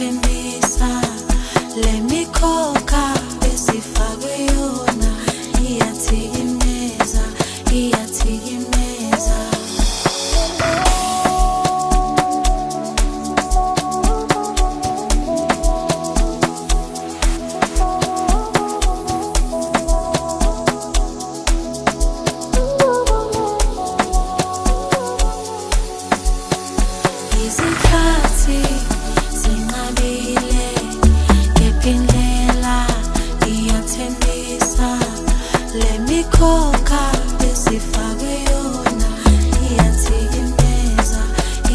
iyathembisa le mikhokha esifakwe yona iyathikimeza iyathikimeza. Izikhathi zinqabile kepha indlela iyathembisa le mikhokha esifakwe yona iyathikimeza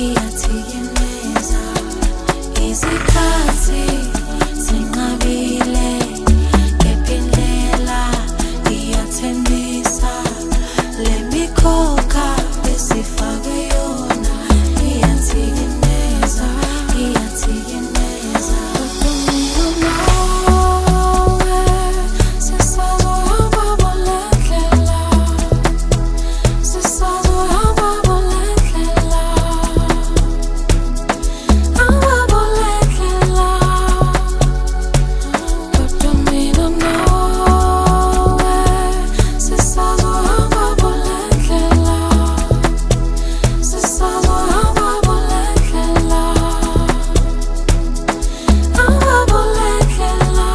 iyathikimeza. Izikhathi zinqabile kepha indlela iyathembisa le mikhokha esifakwe yona iyathikimeza iyathikimeza. Sisazohamba bolendlela, sisazohamba bolendlela, hamba bolendlela, kodwa mina nawe sisazohamba bolendlela, sisazohamba bolendlela, hamba bolendlela.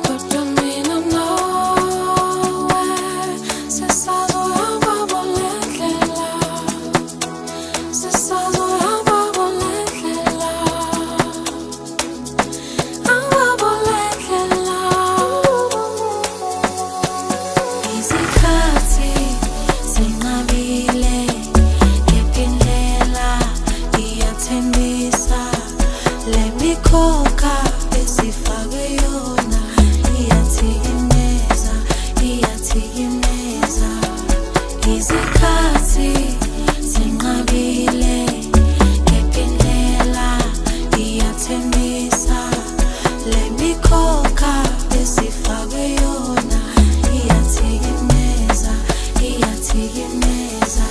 Kodwa mina nawe sisazohamba bolendlela, sisazohamba bolendlela, hamba bolendlela. Izikhathi zinqabile kepha indlela iyathembisa le mikhokha esifakwe yona iyathikimeza iyathikimeza. Izikhathi zinqabile kepha indlela iyathembisa le mikhokha esifakwe yona iyathikimeza iyathikimeza.